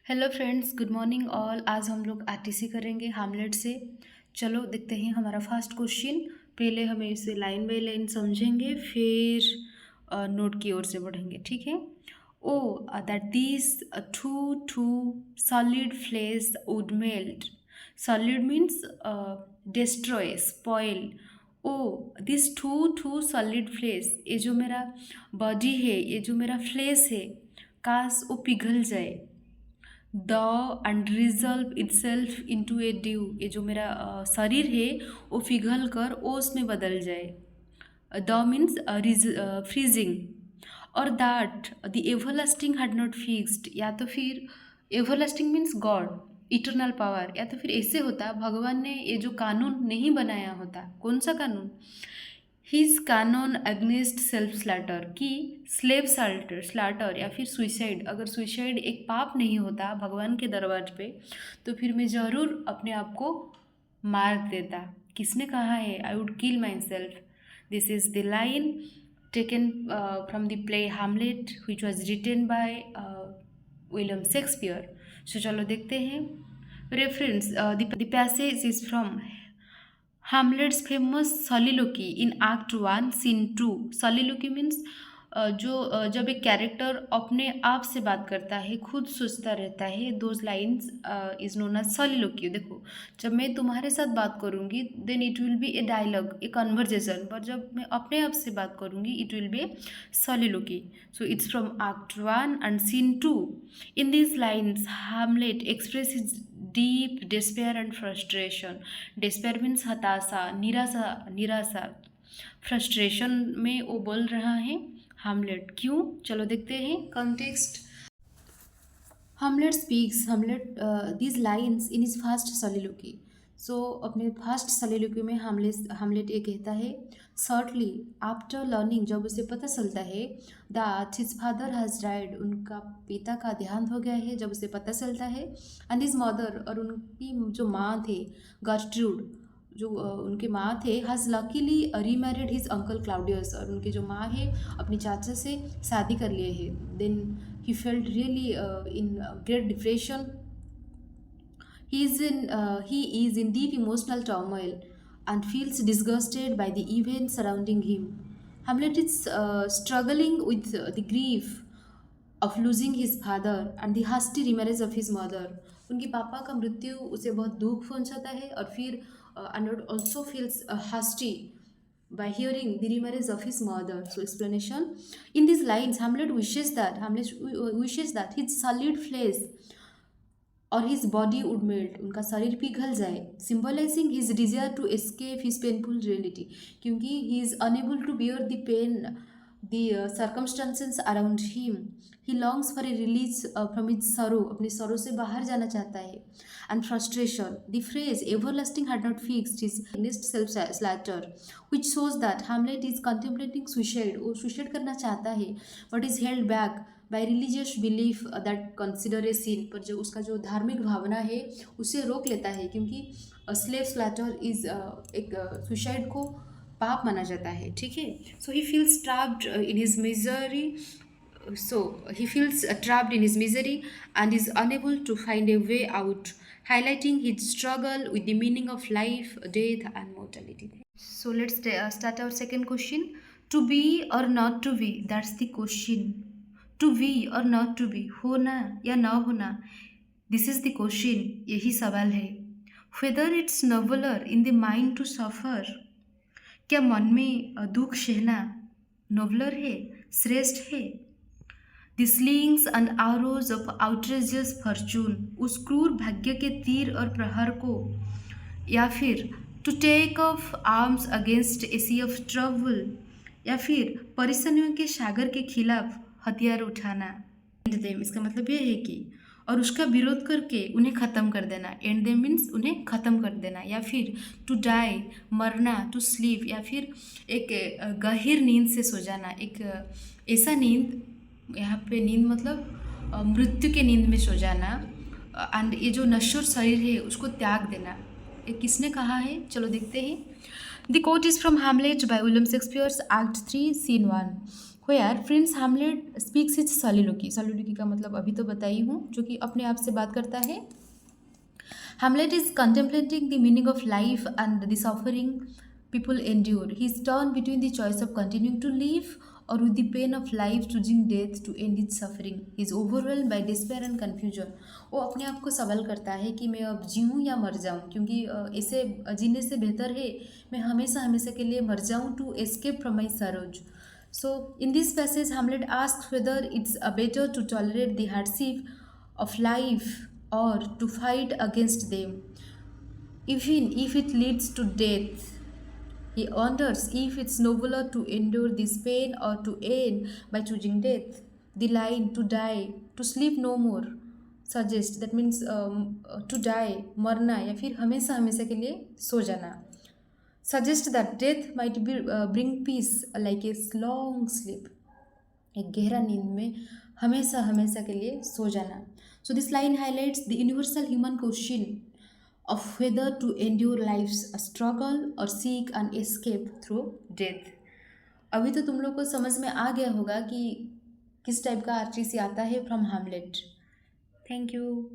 Hello friends, good morning all. आज हम लोग आरटीसी करेंगे हामलेट से। चलो देखते हैं हमारा फर्स्ट क्वेश्चन। पहले हमें इसे लाइन बाय लाइन समझेंगे, फिर नोट की ओर से बढ़ेंगे, ठीक है। O that this too too solid flesh would melt. Solid means destroy, spoil. O this too solid flesh, ये जो मेरा बॉडी है, ये जो मेरा फ्लेस है, काश वो पिघल जाए। The end resolve itself into A due, ये जो मेरा शरीर है वो पिघल कर ओस में बदल जाए। The means freezing. और that the everlasting had not fixed, या तो फिर everlasting means God, eternal power, या तो फिर ऐसे होता भगवान ने ये जो कानून नहीं बनाया होता। कौन सा कानून? हिज कानून अगेंस्ट सेल्फ स्लैटर, कि स्लेव स्लैटर या फिर सुइसाइड, अगर सुइसाइड एक पाप नहीं होता भगवान के दरबार पे, तो फिर मैं ज़रूर अपने आप को मार देता। किसने कहा है? I would kill myself. This is the line taken from the play Hamlet which was written by William Shakespeare. So चलो देखते हैं reference. The passage is from Hamlet's famous soliloquy in Act 1, Scene 2. Soliloquy means जब एक character अपने आप से बात करता है, खुद सोचता रहता है, those lines is known as soliloquy. देखो, जब मैं तुम्हारे साथ बात करूँगी then it will be a dialogue, a conversation, पर जब मैं अपने आप से बात करूँगी it will be a soliloquy. So it's from Act 1 and Scene 2. In these lines, Hamlet expresses deep despair and frustration. Despair means हताशा, निराशा। फ्रस्ट्रेशन में वो बोल रहा है हामलेट। क्यों? चलो देखते हैं context. Hamlet these lines in his first soliloquy. सो अपने फर्स्ट soliloquy में हामलेट ये कहता है, शॉर्टली आफ्टर लर्निंग, जब उसे पता चलता है that his father has died, उनका पिता का देहांत हो गया है, जब उसे पता चलता है, एंड हिज मदर, और उनकी जो माँ थे गर्ट्रूड, जो उनके माँ थे, has luckily remarried his uncle Claudius, और उनके जो माँ है अपनी चाचा से शादी कर लिए हैं। Then he felt really in great depression. He is in deep emotional turmoil and feels disgusted by the events surrounding him. Hamlet is struggling with the grief of losing his father and the hasty remarriage of his mother. उनके पापा का मृत्यु उसे बहुत दुख पहुंचाता है, और फिर and also feels hasty by hearing the remarriage of his mother. So explanation. In these lines, Hamlet wishes that his solid flesh और हिज बॉडी वुड मेल्ट, उनका शरीर पिघल जाए, symbolising his desire to escape his painful reality, क्योंकि he is unable to bear the pain, the circumstances around him. He longs for a release from his sorrow, अपने sorrow से बाहर जाना चाहता है, and frustration. The phrase everlasting had not fixed his against self slaughter, which shows that Hamlet is contemplating suicide, वो suicide करना चाहता है, but is held back by religious belief that consider a sin, पर जो उसका जो धार्मिक भावना है उसे रोक लेता है, क्योंकि स्लेव स्लैटर इज एक सुसाइड को पाप माना जाता है, ठीक है। So he feels trapped in his misery, and is unable to find a way out, highlighting his struggle with the meaning of life, death and mortality. So let's start our second question. To be or not to be, that's the question. To be or not to be, होना या ना होना, this is the question, यही सवाल है। Whether it's nobler in the mind to suffer, क्या मन में दुख सहना नोबलर है, श्रेष्ठ है। The slings and arrows of outrageous fortune, उस क्रूर भाग्य के तीर और प्रहार को, या फिर to take of arms against a sea of trouble, या फिर परेशानियों के सागर के खिलाफ हथियार उठाना। एंड देम, इसका मतलब ये है कि और उसका विरोध करके उन्हें ख़त्म कर देना। एंड देम मीन्स उन्हें ख़त्म कर देना, या फिर टू डाई, मरना, टू स्लीप, या फिर एक गहीर नींद से सो जाना, एक ऐसा नींद, यहाँ पे नींद मतलब मृत्यु के नींद में सो जाना, एंड ये जो नश्वर शरीर है उसको त्याग देना। ये किसने कहा है? चलो देखते हैं। The quote is from Hamlet by William Shakespeare's Act 3, Scene 1. Where Prince Hamlet speaks his soliloquy. Soliloquy का मतलब अभी तो बताई हूँ, जो कि अपने आप से बात करता है। Hamlet is contemplating the meaning of life and the suffering people endure. He is torn between the choice of continuing to live or with the pain of life choosing death to end its suffering. He is overwhelmed by despair and confusion. वो अपने आप को सवाल करता है कि मैं अब जीऊँ या मर जाऊँ, क्योंकि इसे जीने से बेहतर है मैं हमेशा हमेशा के लिए मर जाऊँ, to escape from my sorrows. So in this passage, Hamlet asks whether it's better to tolerate the hardship of life or to fight against them, even if it leads to death. He wonders if it's nobler to endure this pain or to end by choosing death. The line to die, to sleep no more suggests, that means to die, मरना या फिर हमेशा हमेशा के लिए सो जाना, suggest that death might bring peace like a long sleep. एक गहरा नींद में हमेशा हमेशा के लिए सो जाना. So this line highlights the universal human question of whether to endure life's struggle और seek an escape through death. अभी तो तुम लोग को समझ में आ गया होगा कि किस टाइप का आर्टिस्ट आता है फ्रॉम हैमलेट. Thank you.